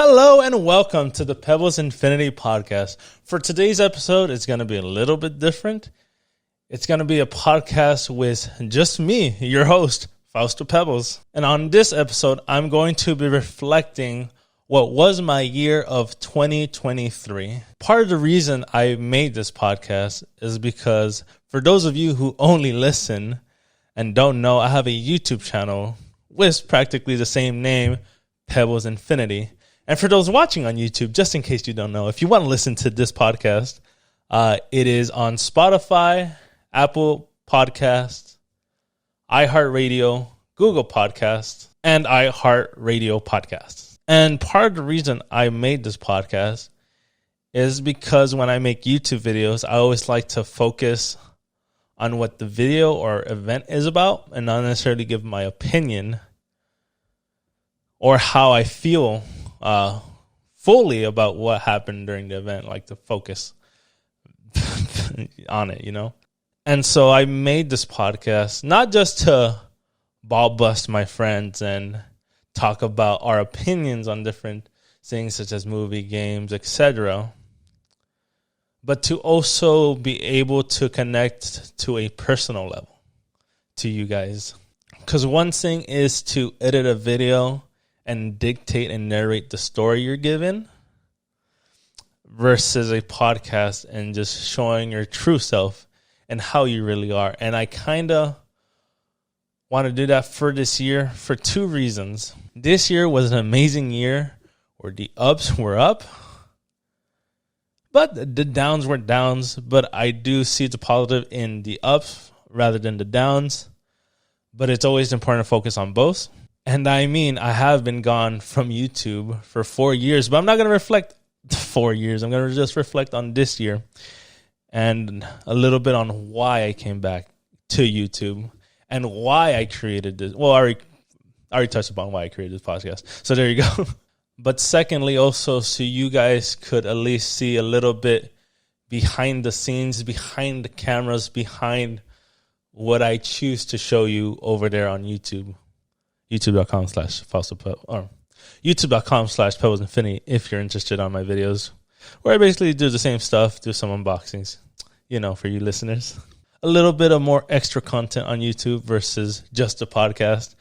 Hello and welcome to the Pebles Infinity podcast. For today's episode, it's going to be a little bit different. It's going to be a podcast with just me, your host, Fausto Pebles. And on this episode, I'm going to be reflecting what was my year of 2023. Part of the reason I made this podcast is because for those of you who only listen and don't know, I have a YouTube channel with practically the same name, Pebles Infinity. And for those watching on YouTube, just in case you don't know, if you want to listen to this podcast, it is on Spotify, Apple Podcasts, iHeartRadio, Google Podcasts, and iHeartRadio Podcasts. And part of the reason I made this podcast is because when I make YouTube videos, I always like to focus on what the video or event is about and not necessarily give my opinion or how I feel fully about what happened during the event, like to focus on it, you know? And so I made this podcast not just to ball bust my friends and talk about our opinions on different things such as movie, games, etc., but to also be able to connect to a personal level to you guys. Because one thing is to edit a video and dictate and narrate the story you're given versus a podcast and just showing your true self and how you really are. And I kind of want to do that for this year for two reasons. This year was an amazing year where the ups were up, but the downs were downs. But I do see the positive in the ups rather than the downs. But it's always important to focus on both. And I mean, I have been gone from YouTube for 4 years, but I'm not going to reflect 4 years. I'm going to just reflect on this year and a little bit on why I came back to YouTube and why I created this. Well, I already touched upon why I created this podcast. So there you go. But secondly, also, so you guys could at least see a little bit behind the scenes, behind the cameras, behind what I choose to show you over there on YouTube. YouTube.com/Pebbles Infinity if you're interested on my videos, where I basically do the same stuff, do some unboxings, you know, for you listeners. A little bit of more extra content on YouTube versus just a podcast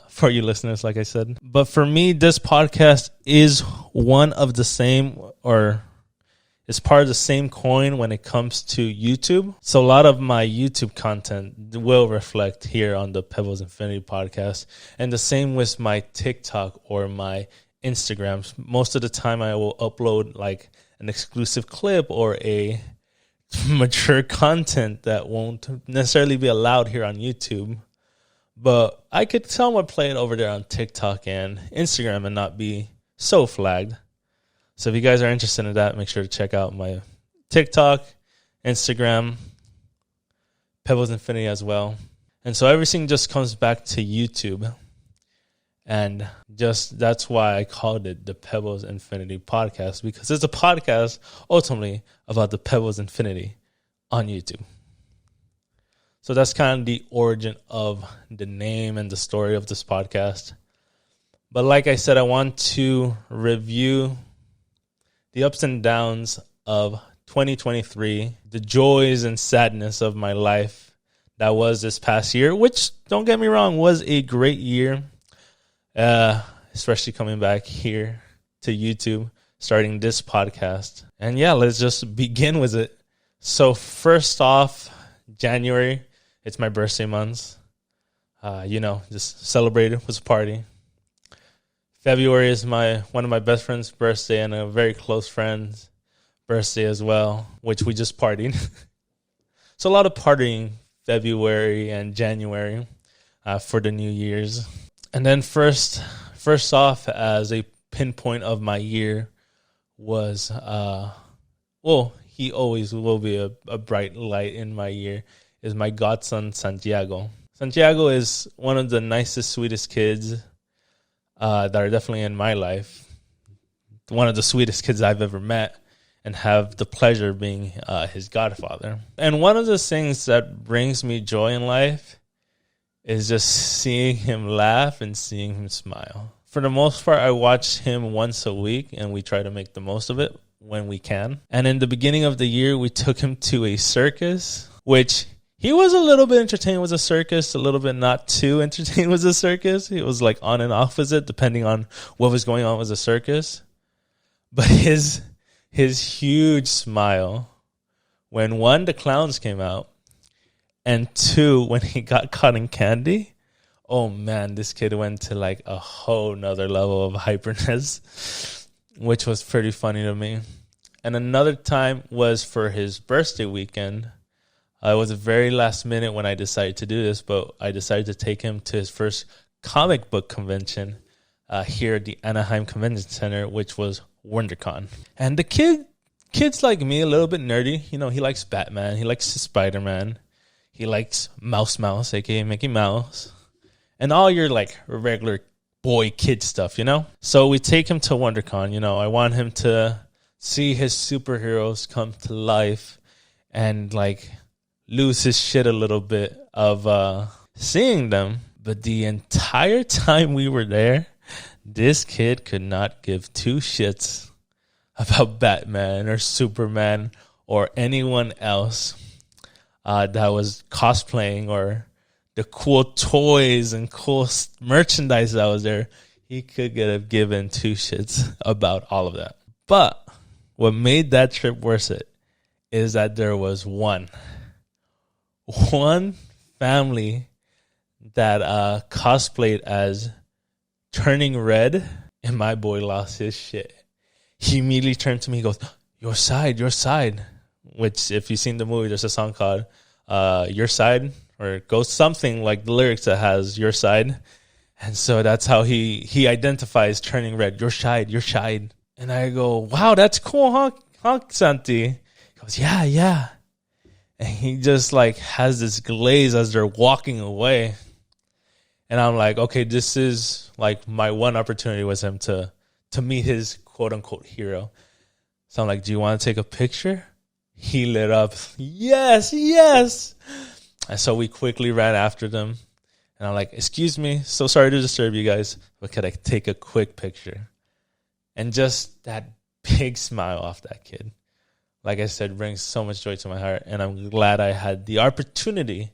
for you listeners, like I said. But for me, this podcast is one of the same, or it's part of the same coin when it comes to YouTube. So a lot of my YouTube content will reflect here on the Pebles Infinity podcast. And the same with my TikTok or my Instagrams. Most of the time I will upload like an exclusive clip or a mature content that won't necessarily be allowed here on YouTube. But I could somewhat play it over there on TikTok and Instagram and not be so flagged. So if you guys are interested in that, make sure to check out my TikTok, Instagram, Pebles Infinity as well. And so everything just comes back to YouTube. And just that's why I called it the Pebles Infinity podcast, because it's a podcast ultimately about the Pebles Infinity on YouTube. So that's kind of the origin of the name and the story of this podcast. But like I said, I want to review the ups and downs of 2023, the joys and sadness of my life that was this past year, which, don't get me wrong, was a great year, especially coming back here to YouTube, starting this podcast. And yeah, let's just begin with it. So first off, January, it's my birthday month. Just celebrate it with a party. February is one of my best friend's birthday and a very close friend's birthday as well, which we just partied. So a lot of partying February and January for the New Year's. And then first off, as a pinpoint of my year was, he always will be a bright light in my year, is my godson, Santiago. Santiago is one of the nicest, sweetest kids that are definitely in my life. One of the sweetest kids I've ever met and have the pleasure of being his godfather. And one of the things that brings me joy in life is just seeing him laugh and seeing him smile. For the most part, I watch him once a week, and we try to make the most of it when we can. And in the beginning of the year, we took him to a circus, which he was a little bit entertained with a circus, a little bit not too entertained with a circus. He was like on and off with it, depending on what was going on with the circus. But his huge smile when, one, the clowns came out, and two, when he got cotton candy, oh man, this kid went to like a whole nother level of hyperness, which was pretty funny to me. And another time was for his birthday weekend. It was a very last minute when I decided to do this, but I decided to take him to his first comic book convention here at the Anaheim Convention Center, which was WonderCon. And the kid's like me, a little bit nerdy. You know, he likes Batman. He likes Spider-Man. He likes Mouse, a.k.a. Mickey Mouse. And all your, like, regular boy kid stuff, you know? So we take him to WonderCon. You know, I want him to see his superheroes come to life and, like, lose his shit a little bit of seeing them. But the entire time we were there, this kid could not give two shits about Batman or Superman or anyone else that was cosplaying or the cool toys and cool merchandise that was there. He could have given two shits about all of that. But what made that trip worth it is that there was one family that cosplayed as Turning Red, and my boy lost his shit. He immediately turned to me and goes, your side. Which, if you've seen the movie, there's a song called Your Side, or it goes something like the lyrics that has Your Side. And so that's how he identifies Turning Red. Your side. And I go, wow, that's cool, huh, Santi? He goes, yeah. And he just like has this glaze as they're walking away. And I'm like, okay, this is like my one opportunity with him to meet his quote unquote hero. So I'm like, do you want to take a picture? He lit up. Yes. And so we quickly ran after them. And I'm like, excuse me, so sorry to disturb you guys, but could I take a quick picture? And just that big smile off that kid, like I said, brings so much joy to my heart. And I'm glad I had the opportunity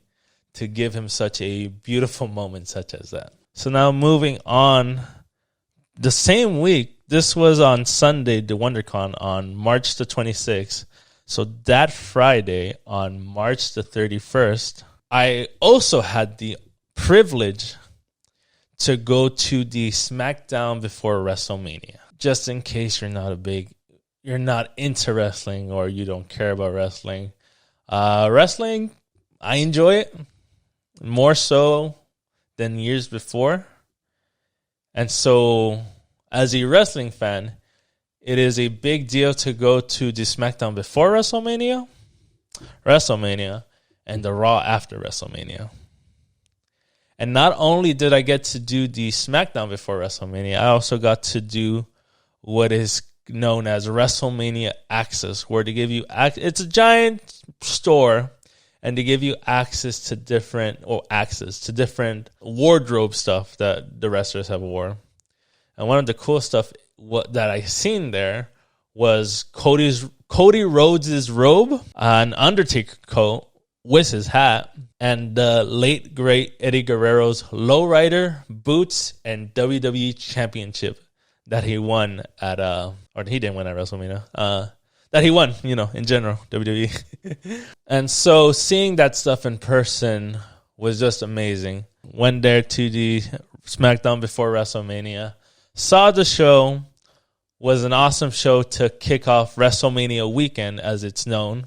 to give him such a beautiful moment such as that. So now moving on, the same week, this was on Sunday, the WonderCon, on March the 26th. So that Friday, on March the 31st, I also had the privilege to go to the SmackDown before WrestleMania. Just in case you're not into wrestling or you don't care about wrestling. Wrestling, I enjoy it more so than years before. And so, as a wrestling fan, it is a big deal to go to the SmackDown before WrestleMania, and the Raw after WrestleMania. And not only did I get to do the SmackDown before WrestleMania, I also got to do what is known as WrestleMania Access, where they give you it's a giant store, and they give you access to different wardrobe stuff that the wrestlers have wore. And one of the cool stuff that I seen there was Cody Rhodes' robe, an Undertaker coat with his hat, and the late great Eddie Guerrero's lowrider, boots, and WWE Championship that he won at or he didn't win at WrestleMania. That he won, in general, WWE. And so seeing that stuff in person was just amazing. Went there to the SmackDown before WrestleMania. Saw the show. Was an awesome show to kick off WrestleMania weekend, as it's known.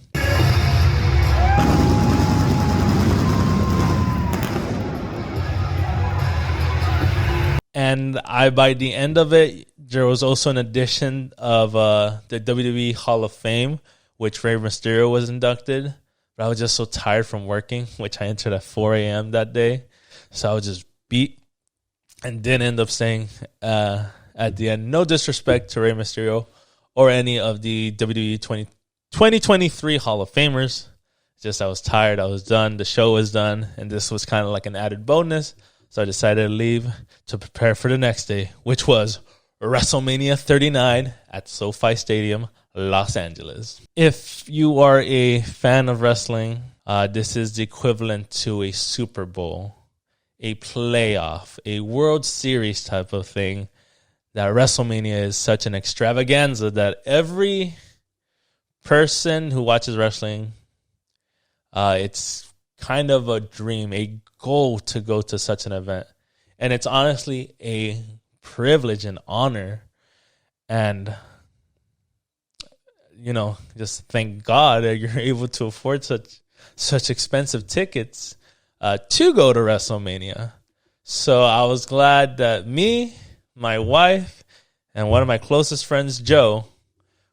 And by the end of it, there was also an addition of the WWE Hall of Fame, which Rey Mysterio was inducted. But I was just so tired from working, which I entered at 4 a.m. that day. So I was just beat and didn't end up staying at the end. No disrespect to Rey Mysterio or any of the WWE 2023 Hall of Famers. Just I was tired. I was done. The show was done. And this was kind of like an added bonus. So I decided to leave to prepare for the next day, which was WrestleMania 39 at SoFi Stadium, Los Angeles. If you are a fan of wrestling, this is the equivalent to a Super Bowl, a playoff, a World Series type of thing. That WrestleMania is such an extravaganza that every person who watches wrestling, it's kind of a dream, a goal to go to such an event. And it's honestly a privilege and honor. And, just thank God that you're able to afford such expensive tickets to go to WrestleMania. So I was glad that me, my wife, and one of my closest friends, Joe,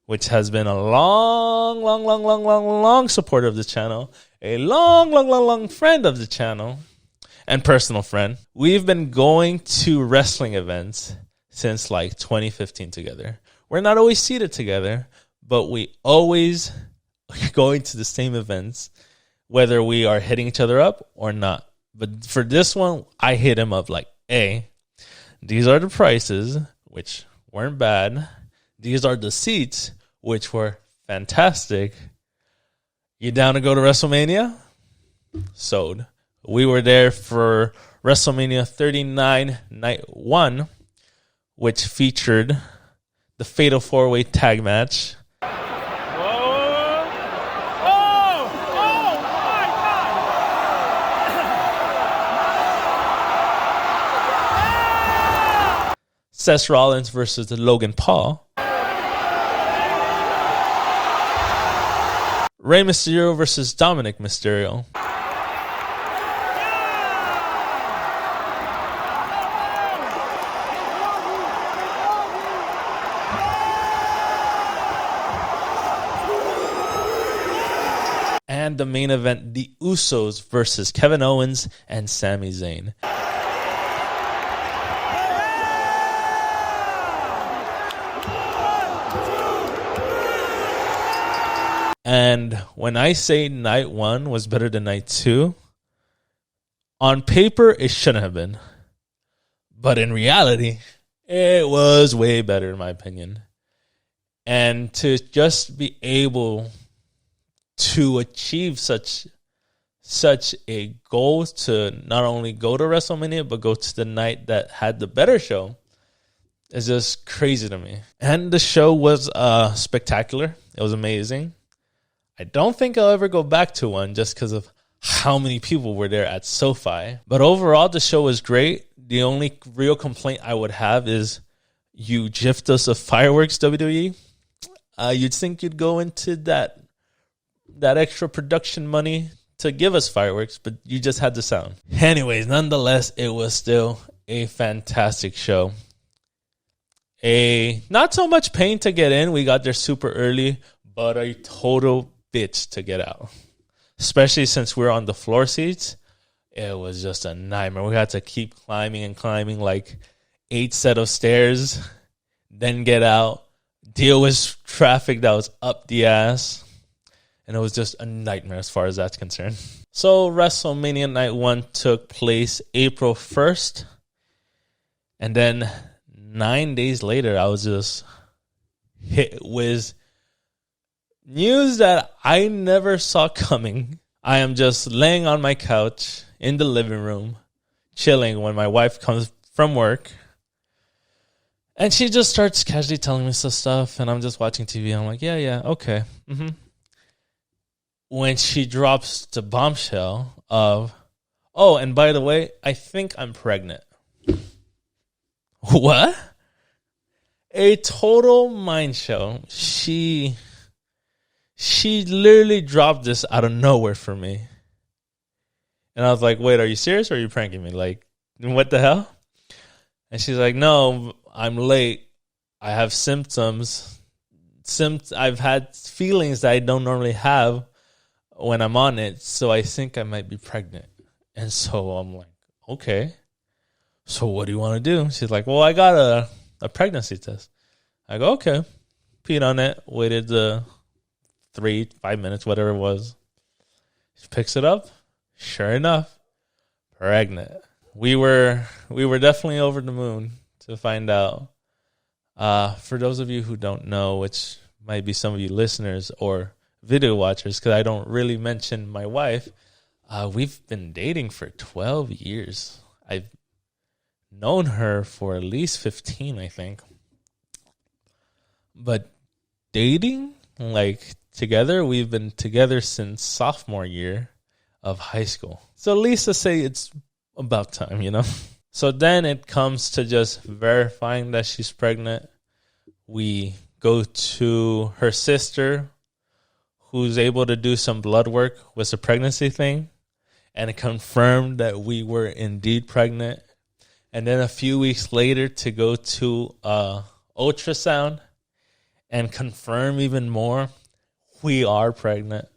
which has been a long supporter of the channel, a long friend of the channel, and personal friend. We've been going to wrestling events since like 2015 together. We're not always seated together, but we always are going to the same events, whether we are hitting each other up or not. But for this one, I hit him up like, hey, these are the prices, which weren't bad. These are the seats, which were fantastic. You down to go to WrestleMania? Sold. We were there for WrestleMania 39 Night 1, which featured the Fatal 4-Way Tag Match. Seth Rollins versus Logan Paul. Rey Mysterio versus Dominic Mysterio. And the main event, the Usos versus Kevin Owens and Sami Zayn. And when I say night 1 was better than night 2, on paper, it shouldn't have been. But in reality, it was way better, in my opinion. And to just be able to achieve such a goal to not only go to WrestleMania, but go to the night that had the better show is just crazy to me. And the show was spectacular. It was amazing. I don't think I'll ever go back to one just because of how many people were there at SoFi. But overall, the show was great. The only real complaint I would have is you gypped us of fireworks, WWE. You'd think you'd go into that extra production money to give us fireworks, but you just had the sound. Anyways, nonetheless, it was still a fantastic show. Not so much pain to get in. We got there super early, but a total bitch to get out, especially since we're on the floor seats. It was just a nightmare. We had to keep climbing like 8 set of stairs, then get out, deal with traffic that was up the ass, and it was just a nightmare as far as that's concerned. So WrestleMania Night 1 took place April 1st, and then 9 days later I was just hit with news that I never saw coming. I am just laying on my couch in the living room, chilling when my wife comes from work. And she just starts casually telling me some stuff, and I'm just watching TV. I'm like, yeah, okay. When she drops the bombshell of, oh, and by the way, I think I'm pregnant. What? A total mind show. She literally dropped this out of nowhere for me. And I was like, wait, are you serious or are you pranking me? Like, what the hell? And she's like, no, I'm late. I have symptoms. I've had feelings that I don't normally have when I'm on it. So I think I might be pregnant. And so I'm like, okay. So what do you want to do? She's like, well, I got a pregnancy test. I go, okay. Peed on it. Waited 3-5 minutes, whatever it was. She picks it up. Sure enough, pregnant. we were definitely over the moon to find out. For those of you who don't know, which might be some of you listeners or video watchers, because I don't really mention my wife, we've been dating for 12 years. I've known her for at least 15, I think. But dating, like together, we've been together since sophomore year of high school. So at least to say it's about time, you know? So then it comes to just verifying that she's pregnant. We go to her sister, who's able to do some blood work with the pregnancy thing, and it confirmed that we were indeed pregnant. And then a few weeks later to go to ultrasound and confirm even more, we are pregnant.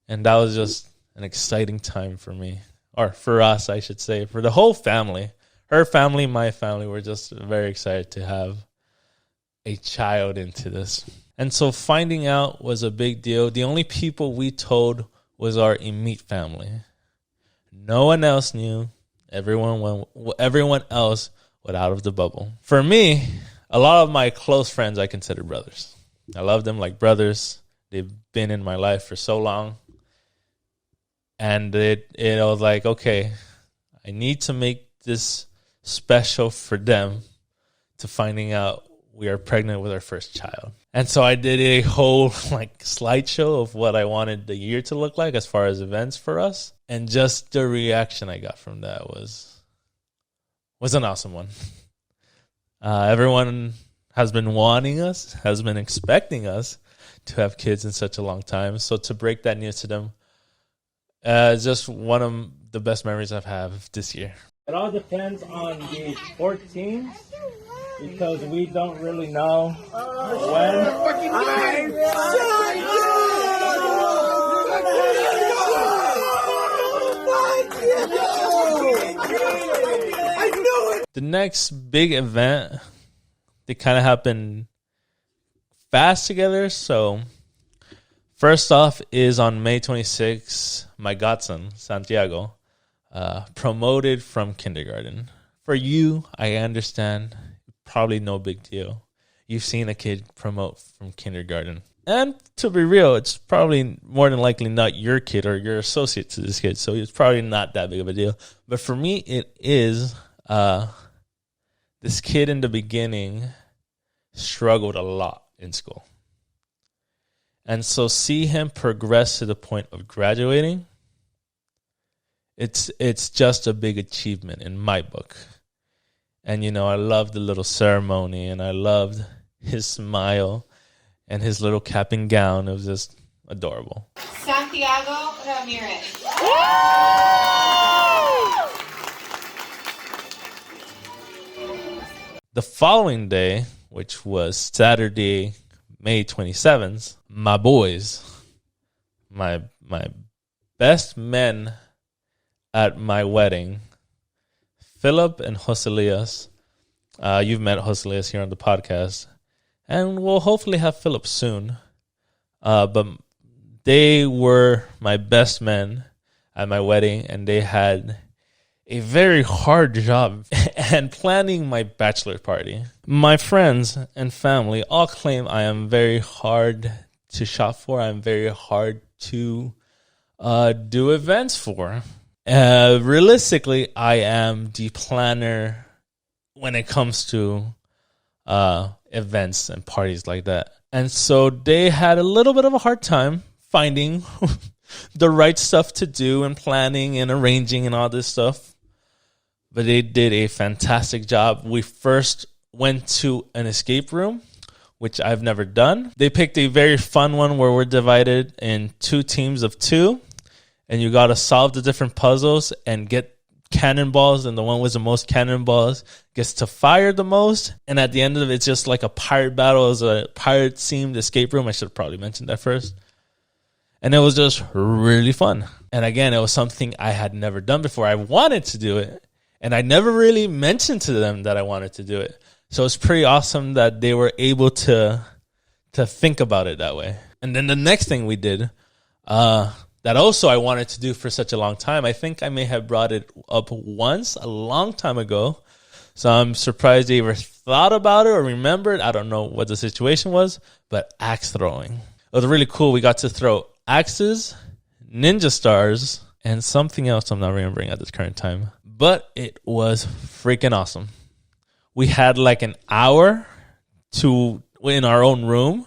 And that was just an exciting time for me, or for us, I should say, for the whole family. Her family, my family, we're just very excited to have a child into this. And so finding out was a big deal. The only people we told was our immediate family. No one else knew. Everyone else went out of the bubble. For me, a lot of my close friends I consider brothers. I love them like brothers. They've been in my life for so long. And it was like, okay, I need to make this special for them to finding out we are pregnant with our first child. And so I did a whole like slideshow of what I wanted the year to look like as far as events for us. And just the reaction I got from that was an awesome one. Everyone has been wanting us, has been expecting us to have kids in such a long time. So to break that news to them, just one of the best memories I've had this year. It all depends on the 14, because we don't really know when. The next big event, they kind of happened fast together. So first off is on May 26th, my godson, Santiago, promoted from kindergarten. For you, I understand, probably no big deal. You've seen a kid promote from kindergarten. And to be real, it's probably more than likely not your kid or your associate to this kid. So it's probably not that big of a deal. But for me, it is. This kid in the beginning struggled a lot in school. And so see him progress to the point of graduating, it's just a big achievement in my book. And, you know, I loved the little ceremony, and I loved his smile and his little cap and gown. It was just adorable. Santiago Ramirez. The following day, which was Saturday, May 27th, my boys, my best men at my wedding, Philip and Joselias. You've met Joselias here on the podcast, and we'll hopefully have Philip soon. But they were my best men at my wedding, and they had a very hard job and planning my bachelor party. My friends and family all claim I am very hard to shop for. I'm very hard to do events for. Realistically, I am the planner when it comes to events and parties like that. And so they had a little bit of a hard time finding the right stuff to do and planning and arranging and all this stuff. But they did a fantastic job. We first went to an escape room, which I've never done. They picked a very fun one where we're divided in 2 teams of 2. And you got to solve the different puzzles and get cannonballs. And the one with the most cannonballs gets to fire the most. And at the end of it, it's just like a pirate battle. It was a pirate-themed escape room. I should have probably mentioned that first. And it was just really fun. And again, it was something I had never done before. I wanted to do it. And I never really mentioned to them that I wanted to do it. So it's pretty awesome that they were able to think about it that way. And then the next thing we did, that also I wanted to do for such a long time. I think I may have brought it up once a long time ago. So I'm surprised they ever thought about it or remembered. I don't know what the situation was, but axe throwing. It was really cool. We got to throw axes, ninja stars, and something else I'm not remembering at this current time. But it was freaking awesome. We had like an hour in our own room,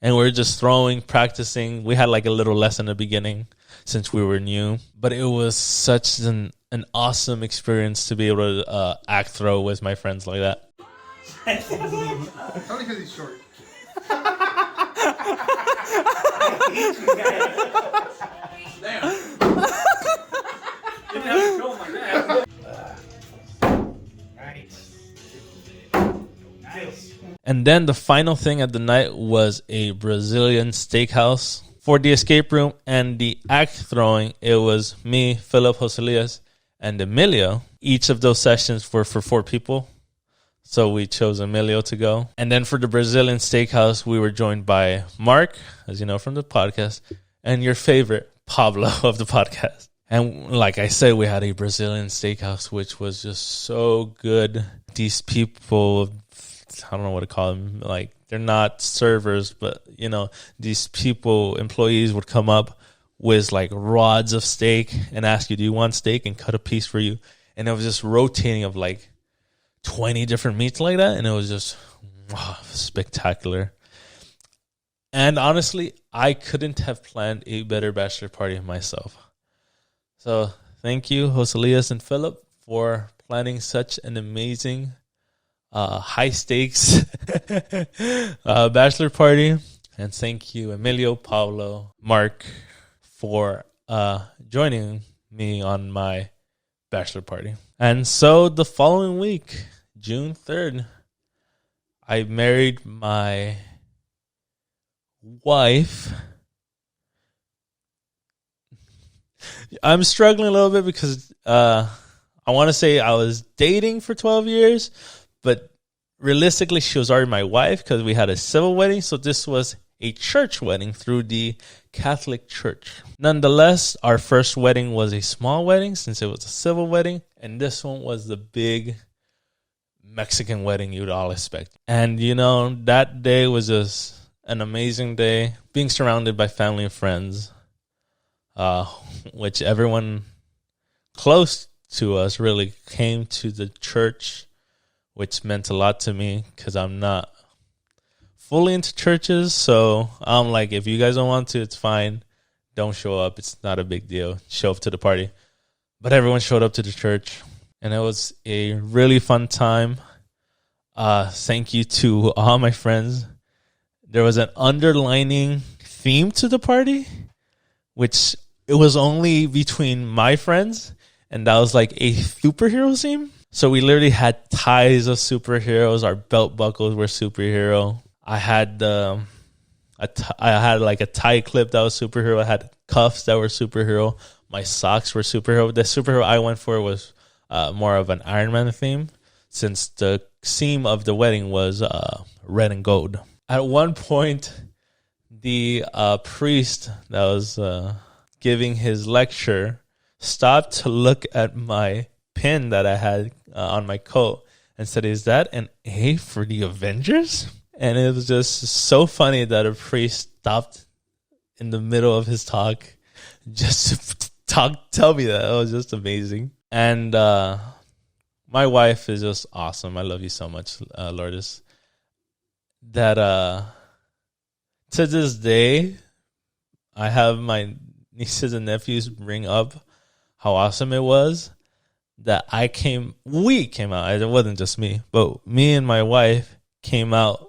and we were just throwing, practicing. We had like a little lesson in the beginning since we were new. But it was such an awesome experience to be able to axe throw with my friends like that. Only because he's short. Damn. Didn't have to go like that. Nice. And then the final thing at the night was a Brazilian steakhouse. For the escape room and the axe throwing, it was me, Philip, Joselias, and Emilio. Each of those sessions were for 4 people. So we chose Emilio to go. And then for the Brazilian steakhouse, we were joined by Mark, as you know from the podcast, and your favorite, Pablo, of the podcast. And like I said, we had a Brazilian steakhouse, which was just so good. These people, I don't know what to call them, like they're not servers, but you know, these people, employees would come up with like rods of steak and ask you, do you want steak, and cut a piece for you. And it was just rotating of like 20 different meats like that. And it was just spectacular. And honestly, I couldn't have planned a better bachelor party myself. So thank you, Joselias and Philip, for planning such an amazing, high stakes bachelor party. And thank you, Emilio, Pablo, Mark, for joining me on my bachelor party. And so the following week, June 3rd, I married my wife. I'm struggling a little bit because I want to say I was dating for 12 years, but realistically, she was already my wife because we had a civil wedding. So this was a church wedding through the Catholic Church. Nonetheless, our first wedding was a small wedding since it was a civil wedding. And this one was the big Mexican wedding you'd all expect. And, you know, that day was just an amazing day. Being surrounded by family and friends, which everyone close to us really came to the church, which meant a lot to me because I'm not fully into churches. So I'm like, if you guys don't want to, it's fine. Don't show up. It's not a big deal. Show up to the party. But everyone showed up to the church, and it was a really fun time. Thank you to all my friends. There was an underlining theme to the party, which it was only between my friends, and that was like a superhero theme. So we literally had ties of superheroes. Our belt buckles were superhero. I had like a tie clip that was superhero. I had cuffs that were superhero. My socks were superhero. The superhero I went for was more of an Iron Man theme, since the theme of the wedding was red and gold. At one point, the priest that was giving his lecture stopped to look at my pin that I had on my coat and said, "Is that an A for the Avengers?" And it was just so funny that a priest stopped in the middle of his talk just to tell me that. It was just amazing. And my wife is just awesome. I love you so much, Lourdes. That to this day, I have my nieces and nephews bring up how awesome it was that we came out. It wasn't just me, but me and my wife came out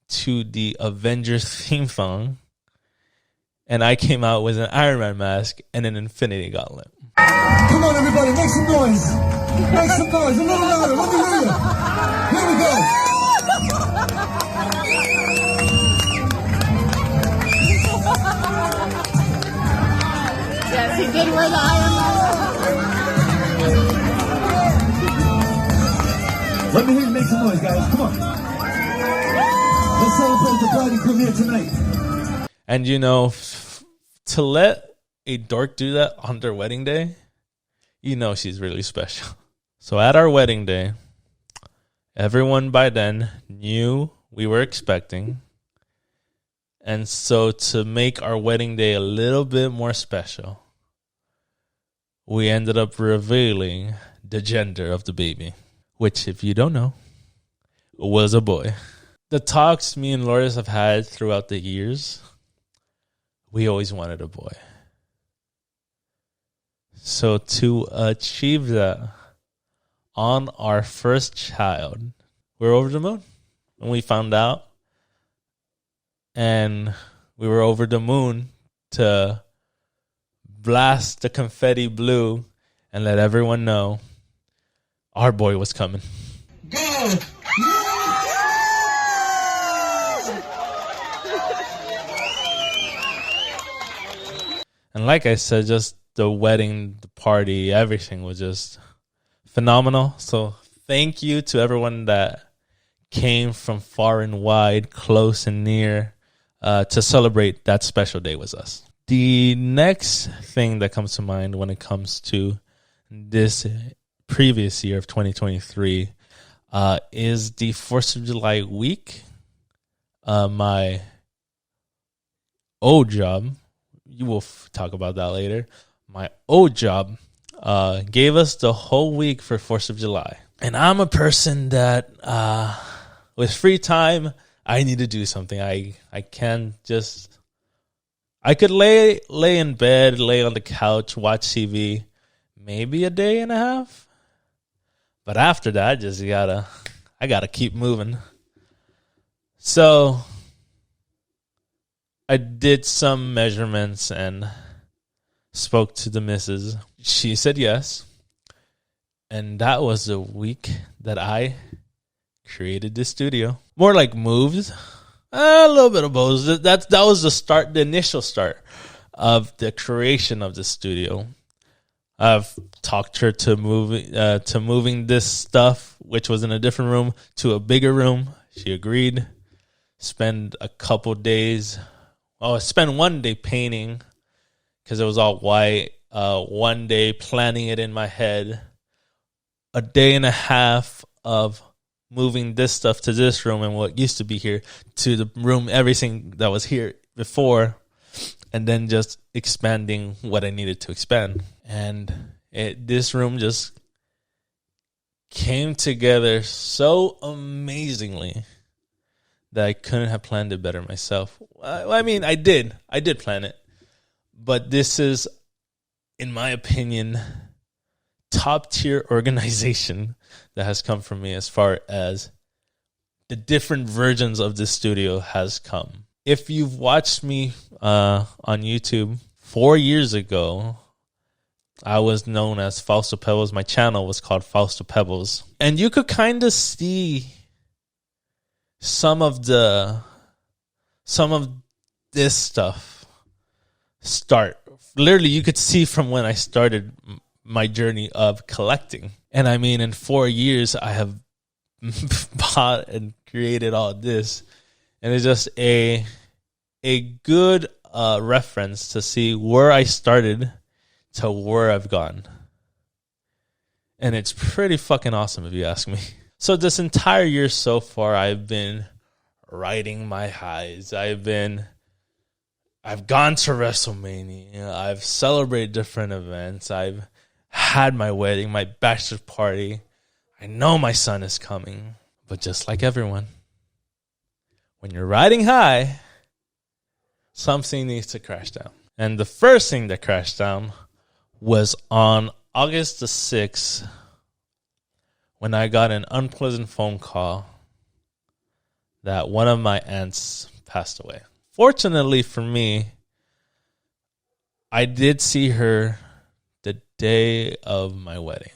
to the Avengers theme song, and I came out with an Iron Man mask and an Infinity Gauntlet. Come on, everybody, make some noise. Make some noise, a little louder. Let me hear you. Here we go. Yes, he did wear the Iron Man. Let me hear you make some noise, guys. Come on. Let's celebrate the bride and premiere tonight. And, you know, to let a dork do that on their wedding day, you know she's really special. So at our wedding day, everyone by then knew we were expecting. And so to make our wedding day a little bit more special, we ended up revealing the gender of the baby, which, if you don't know, was a boy. The talks me and Lourdes have had throughout the years, we always wanted a boy. So to achieve that on our first child, we were over the moon. And we found out. And we were over the moon to blast the confetti blue and let everyone know our boy was coming. Go! And like I said, just the wedding, the party, everything was just phenomenal. So thank you to everyone that came from far and wide, close and near, to celebrate that special day with us. The next thing that comes to mind when it comes to this previous year of 2023 is the 4th of July week. My old job, you will talk about that later. My old job gave us the whole week for 4th of July. And I'm a person that, with free time, I need to do something. I can't just... I could lay in bed, lay on the couch, watch TV, maybe a day and a half. But after that, I gotta keep moving. So I did some measurements and spoke to the missus. She said yes. And that was the week that I created this studio. More like moved. A little bit of both. That was the initial start of the creation of the studio. I've talked her to moving this stuff, which was in a different room, to a bigger room. She agreed. Spend a couple days. I spent one day painting because it was all white. One day planning it in my head. A day and a half of moving this stuff to this room and what used to be here to the room, everything that was here before, and then just expanding what I needed to expand. And this room just came together so amazingly that I couldn't have planned it better myself. I mean, I did plan it, but this is, in my opinion, top tier organization that has come from me as far as the different versions of this studio has come. If you've watched me on YouTube 4 years ago, I was known as Fausto Pebles. My channel was called Fausto Pebles. And you could kind of see some of this stuff start. Literally, you could see from when I started my journey of collecting. And I mean, in 4 years, I have bought and created all this. And it's just a good reference to see where I started to where I've gone. And it's pretty fucking awesome if you ask me. So this entire year so far, I've been riding my highs. I've gone to WrestleMania. I've celebrated different events. I've had my wedding, my bachelor party. I know my son is coming. But just like everyone, when you're riding high, something needs to crash down. And the first thing that crashed down was on August the 6th when I got an unpleasant phone call that one of my aunts passed away. Fortunately for me, I did see her the day of my wedding.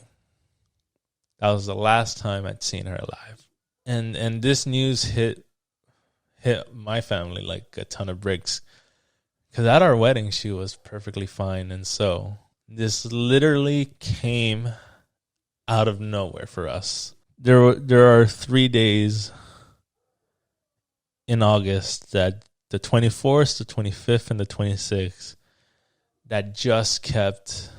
That was the last time I'd seen her alive. And this news hit my family like a ton of bricks. Because at our wedding, she was perfectly fine. And so this literally came out of nowhere for us. There are 3 days in August, that the 24th, the 25th, and the 26th, that just kept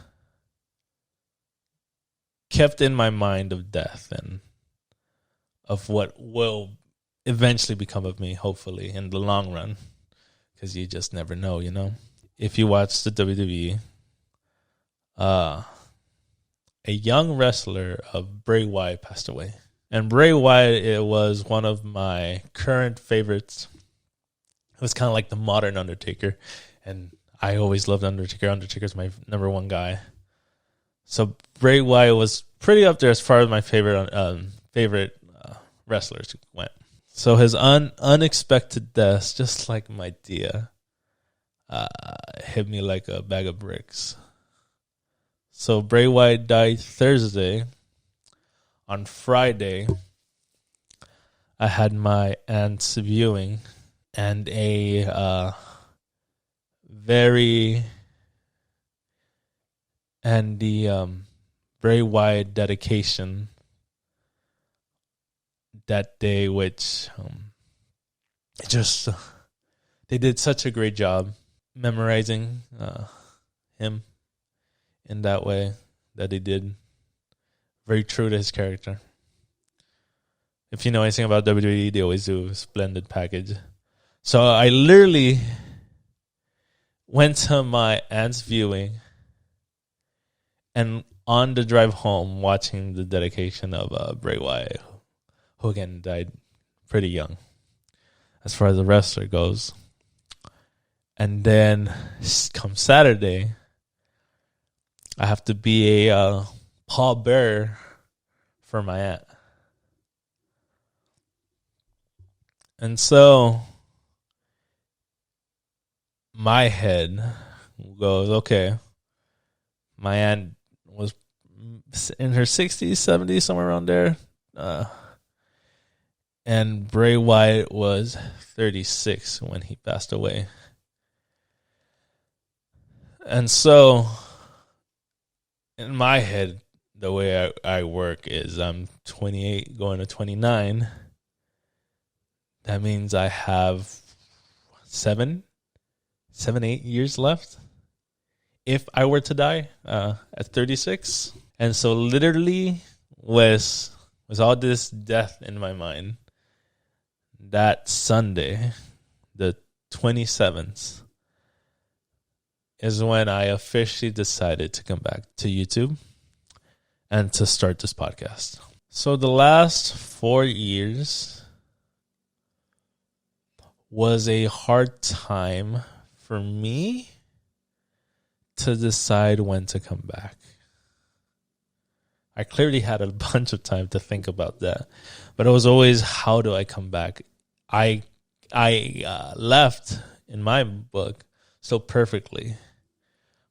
in my mind of death and of what will eventually become of me, hopefully, in the long run. Because you just never know, you know? If you watch the WWE, a young wrestler of Bray Wyatt passed away. And Bray Wyatt, it was one of my current favorites. It was kind of like the modern Undertaker. And I always loved Undertaker. Undertaker's my number one guy. So Bray Wyatt was pretty up there as far as my favorite wrestlers went. So his unexpected death, just like my Dia, hit me like a bag of bricks. So Bray Wyatt died Thursday. On Friday, I had my aunt's viewing and the Bray Wyatt dedication that day, which they did such a great job memorizing him in that way that they did. Very true to his character. If you know anything about WWE, they always do a splendid package. So I literally went to my aunt's viewing and on the drive home watching the dedication of Bray Wyatt, who again died pretty young as far as the wrestler goes. And then come Saturday, I have to be a pallbearer for my aunt. And so my head goes, okay, my aunt was in her 60s, 70s, somewhere around there. And Bray Wyatt was 36 when he passed away. And so in my head, the way I work is I'm 28 going to 29. That means I have 8 years left if I were to die at 36. And so literally with all this death in my mind, that Sunday, the 27th, is when I officially decided to come back to YouTube and to start this podcast. So the last 4 years was a hard time for me to decide when to come back. I clearly had a bunch of time to think about that, but it was always, how do I come back? I left, in my book, so perfectly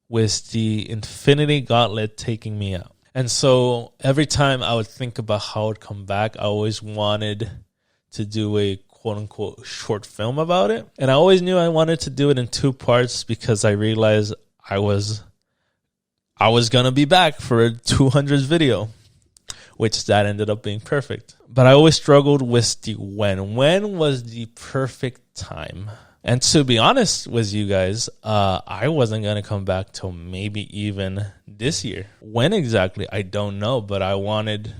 with the Infinity Gauntlet taking me out. And so every time I would think about how I would come back, I always wanted to do a quote-unquote short film about it. And I always knew I wanted to do it in 2 parts because I realized I was going to be back for a 200th video, which that ended up being perfect. But I always struggled with the when. When was the perfect time? And to be honest with you guys, I wasn't going to come back till maybe even this year. When exactly, I don't know, but I wanted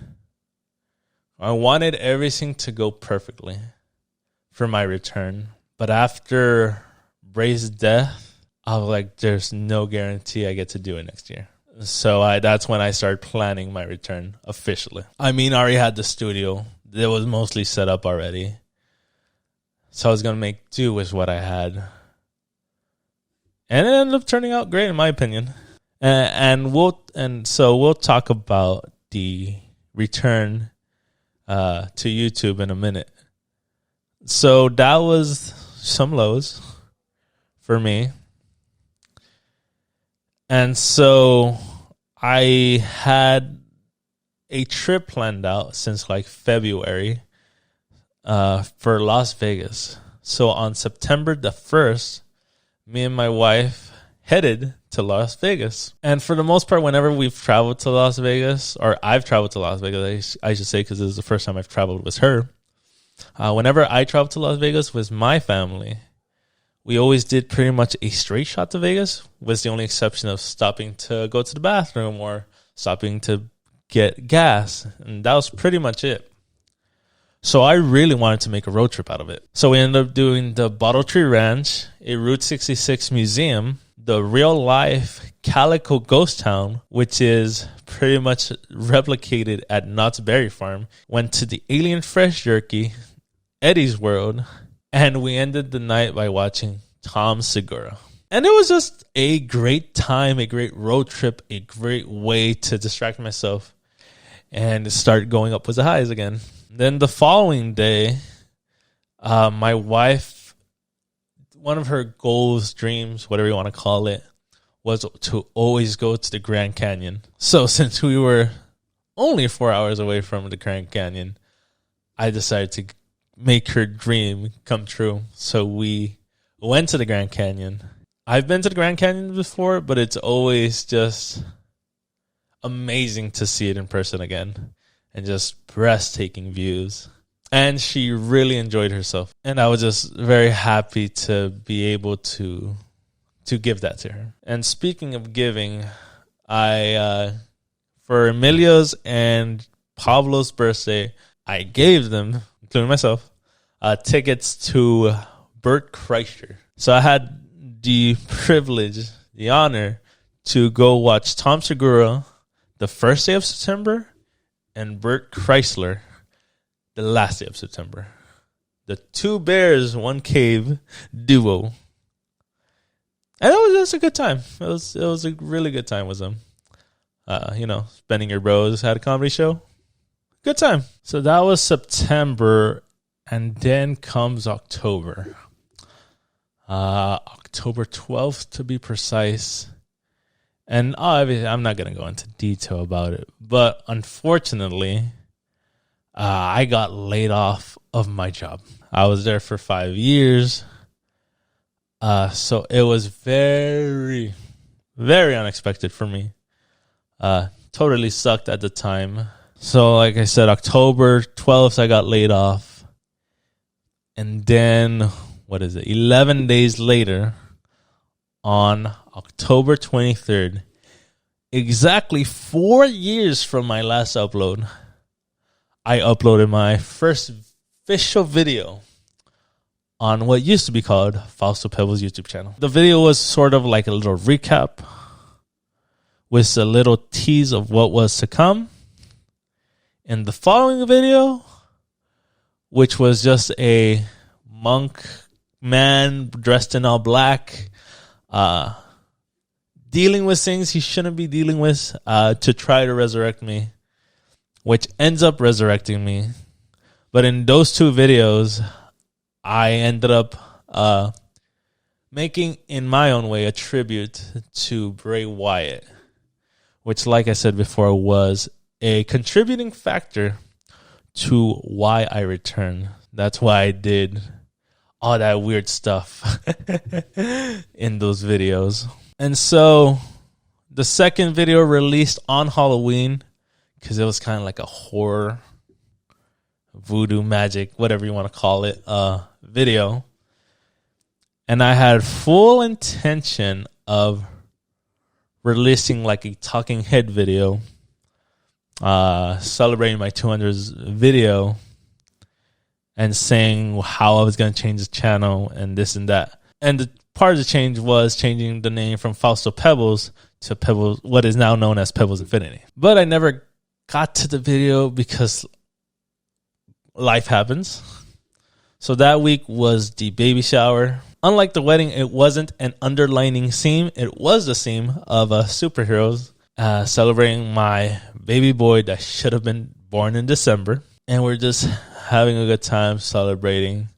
everything to go perfectly for my return. But after Bray's death, I was like, there's no guarantee I get to do it next year. So that's when I started planning my return officially. I mean, I already had the studio. It was mostly set up already. So I was going to make do with what I had. And it ended up turning out great, in my opinion. So we'll talk about the return to YouTube in a minute. So that was some lows for me. And so I had a trip planned out since like February for Las Vegas. So on September the 1st, me and my wife headed to Las Vegas. And for the most part, whenever we've traveled to Las Vegas, or I've traveled to Las Vegas, I should say, because this is the first time I've traveled with her. Whenever I travel to Las Vegas with my family, we always did pretty much a straight shot to Vegas, with the only exception of stopping to go to the bathroom or stopping to get gas. And that was pretty much it. So I really wanted to make a road trip out of it. So we ended up doing the Bottle Tree Ranch, a Route 66 museum, the real life Calico Ghost Town, which is pretty much replicated at Knott's Berry Farm, went to the Alien Fresh Jerky, Eddie's World, and we ended the night by watching Tom Segura. And it was just a great time, a great road trip, a great way to distract myself and start going up with the highs again. Then the following day, my wife, one of her goals, dreams, whatever you want to call it, was to always go to the Grand Canyon. So since we were only 4 hours away from the Grand Canyon, I decided to make her dream come true. So we went to the Grand Canyon. I've been to the Grand Canyon before, but it's always just amazing to see it in person again. And just breathtaking views. And she really enjoyed herself. And I was just very happy to be able to give that to her. And speaking of giving, I for Emilio's and Pablo's birthday, I gave them, including myself, tickets to Bert Kreischer. So I had the privilege, the honor, to go watch Tom Segura the first day of September and Bert Kreischer the last day of September. The two bears, one cave duo. And it was just a good time. It was a really good time with them. Spending your bros, had a comedy show. Good time. So that was September, and then comes October. October 12th to be precise. And I'm not going to go into detail about it. But unfortunately, I got laid off of my job. I was there for 5 years. So it was very, very unexpected for me. Totally sucked at the time. So like I said, October 12th, I got laid off. And then, 11 days later, on October 23rd, exactly 4 years from my last upload, I uploaded my first official video on what used to be called Fausto Pebles YouTube channel. The video was sort of like a little recap with a little tease of what was to come. In the following video, which was just a monk man dressed in all black, dealing with things he shouldn't be dealing with to try to resurrect me, which ends up resurrecting me. But in those two videos, I ended up making, in my own way, a tribute to Bray Wyatt, which, like I said before, was a contributing factor to why I returned. That's why I did all that weird stuff in those videos. And so the second video released on Halloween, because it was kind of like a horror, voodoo, magic, whatever you want to call it, video. And I had full intention of releasing like a talking head video, celebrating my 200th video and saying how I was going to change the channel and this and that. And the part of the change was changing the name from Fausto Pebles to Pebles, what is now known as Pebles Infinity. But I never got to the video because life happens. So that week was the baby shower. Unlike the wedding, it wasn't an underlining theme. It was the theme of superheroes, celebrating my baby boy that should have been born in December. And we're just having a good time celebrating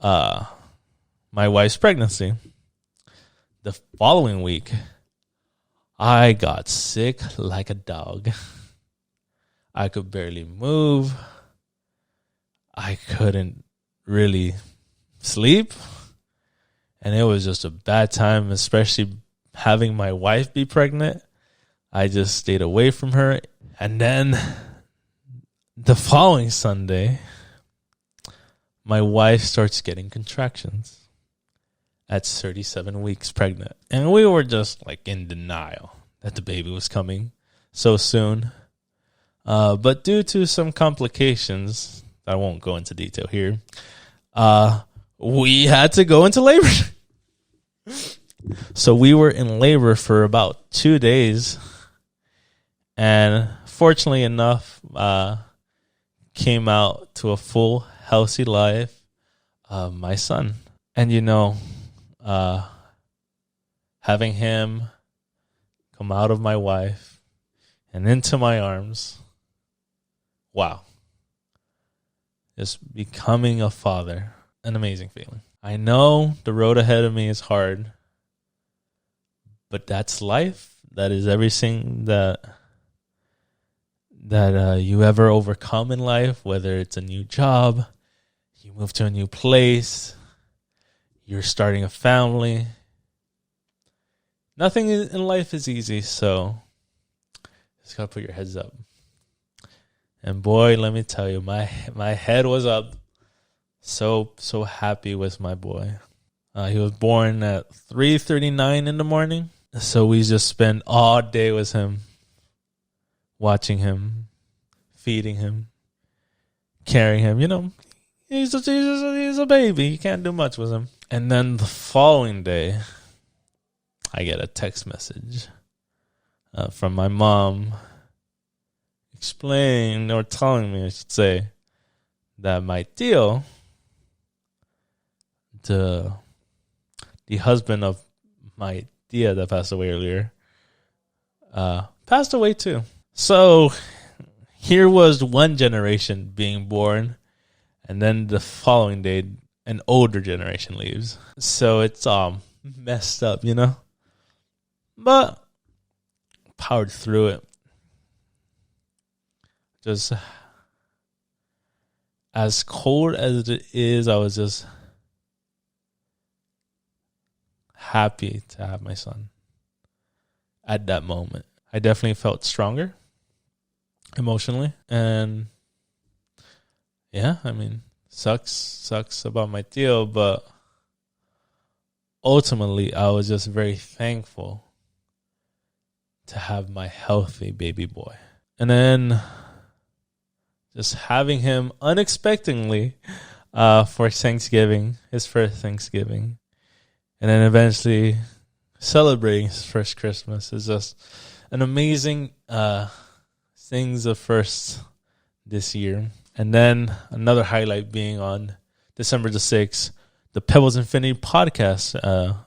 my wife's pregnancy. The following week, I got sick like a dog. I could barely move. I couldn't really sleep. And it was just a bad time, especially having my wife be pregnant. I just stayed away from her. And then the following Sunday, my wife starts getting contractions. at 37 weeks pregnant. And we were just like in denial that the baby was coming so soon. But due to some complications, I won't go into detail here, we had to go into labor. So we were in labor for about 2 days. And fortunately enough, came out to a full, healthy life of my son. And, having him come out of my wife and into my arms, wow. Just becoming a father, an amazing feeling. I know the road ahead of me is hard, but that's life. That is everything that you ever overcome in life, whether it's a new job, you move to a new place, you're starting a family. Nothing in life is easy, so just gotta put your heads up. And boy, let me tell you, my head was up. So happy with my boy. He was born at 3:39 in the morning, so we just spent all day with him, watching him, feeding him, carrying him. He's a baby. You can't do much with him. And then the following day, I get a text message from my mom telling me, I should say, that my tío, the husband of my tia that passed away earlier, passed away too. So here was one generation being born, and then the following day, an older generation leaves. So it's messed up, But powered through it. Just as cold as it is, I was just happy to have my son at that moment. I definitely felt stronger emotionally. And yeah, sucks about my tío, but ultimately I was just very thankful to have my healthy baby boy. And then just having him unexpectedly for Thanksgiving, his first Thanksgiving, and then eventually celebrating his first Christmas is just an amazing things of first this year. And then another highlight being on December the 6th, the Pebles Infinity podcast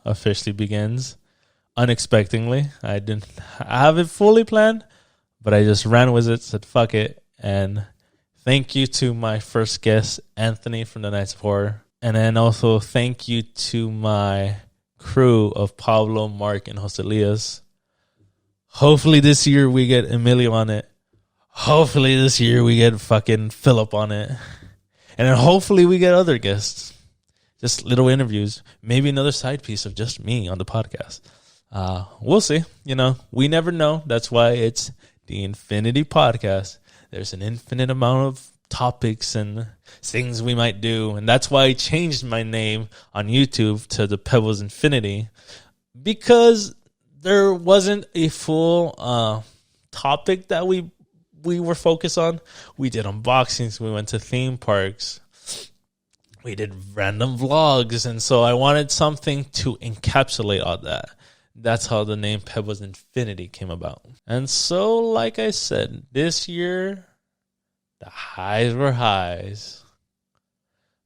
officially begins unexpectedly. I didn't have it fully planned, but I just ran with it, said fuck it. And thank you to my first guest, Anthony from the Nights of Horror. And then also thank you to my crew of Pablo, Mark, and Jose Elias. Hopefully this year we get Emilio on it. Hopefully this year we get fucking Philip on it. And then hopefully we get other guests. Just little interviews. Maybe another side piece of just me on the podcast. We'll see. We never know. That's why it's the Infinity Podcast. There's an infinite amount of topics and things we might do. And that's why I changed my name on YouTube to the Pebles Infinity. Because there wasn't a full topic that we were focused on. We did unboxings. We went to theme parks. We did random vlogs. And so I wanted something to encapsulate all that. That's how the name Pebles Infinity came about. And so, like I said, this year, the highs were highs.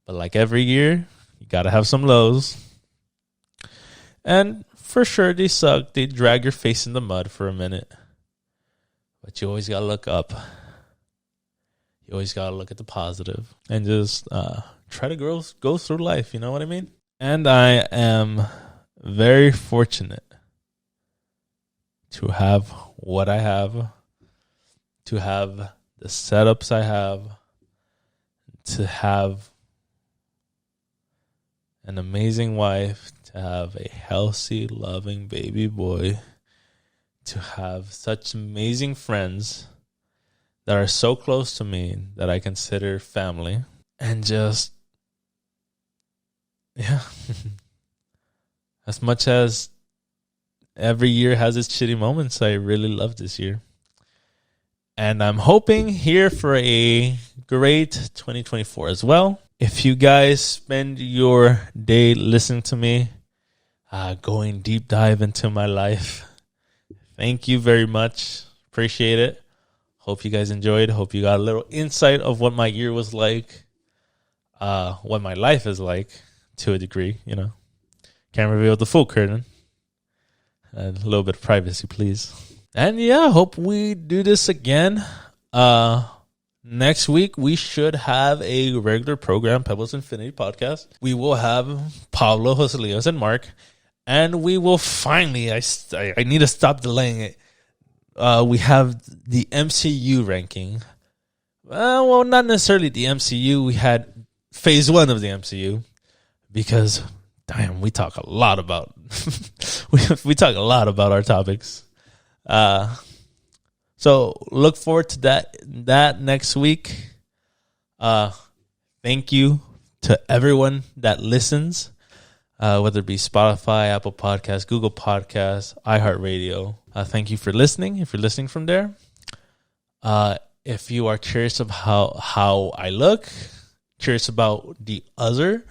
But like every year, you got to have some lows. And for sure, they suck. They drag your face in the mud for a minute. But you always got to look up. You always got to look at the positive. And just try to go through life. You know what I mean? And I am very fortunate to have what I have, to have the setups I have, to have an amazing wife, to have a healthy, loving baby boy, to have such amazing friends that are so close to me that I consider family, and just, yeah, As much as every year has its shitty moments, I really love this year. And I'm hoping here for a great 2024 as well. If you guys spend your day listening to me, going deep dive into my life, thank you very much. Appreciate it. Hope you guys enjoyed. Hope you got a little insight of what my year was like, what my life is like to a degree, you know. Can't reveal the full curtain. A little bit of privacy, please. And yeah, hope we do this again. Next week, we should have a regular program, Pebles Infinity Podcast. We will have Pablo, Jose Leos, and Mark. And we will finally, I need to stop delaying it. We have the MCU ranking. Well, not necessarily the MCU. We had phase 1 of the MCU. Because, damn, we talk a lot about... we talk a lot about our topics. So look forward to that next week. Thank you to everyone that listens, whether it be Spotify, Apple Podcasts, Google Podcasts, iHeartRadio. Thank you for listening. If you're listening from there, if you are curious of how I look, curious about the other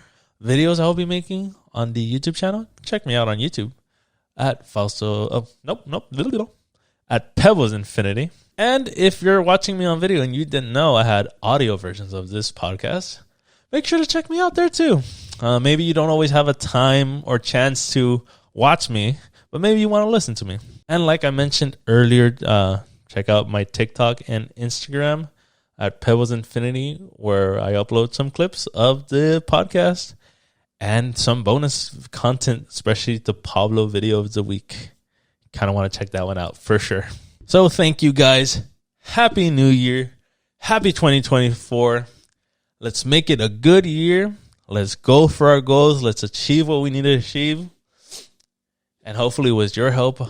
videos I will be making on the YouTube channel, check me out on YouTube at at Pebles Infinity. And if you're watching me on video and you didn't know I had audio versions of this podcast, make sure to check me out there too. Maybe you don't always have a time or chance to watch me, but maybe you want to listen to me. And like I mentioned earlier, check out my TikTok and Instagram at Pebles Infinity, where I upload some clips of the podcast and some bonus content, especially the Pablo video of the week. Kind of want to check that one out for sure. So thank you guys. Happy New Year. Happy 2024. Let's make it a good year. Let's go for our goals. Let's achieve what we need to achieve. And hopefully with your help,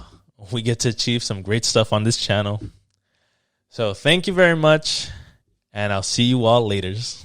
we get to achieve some great stuff on this channel. So thank you very much. And I'll see you all later.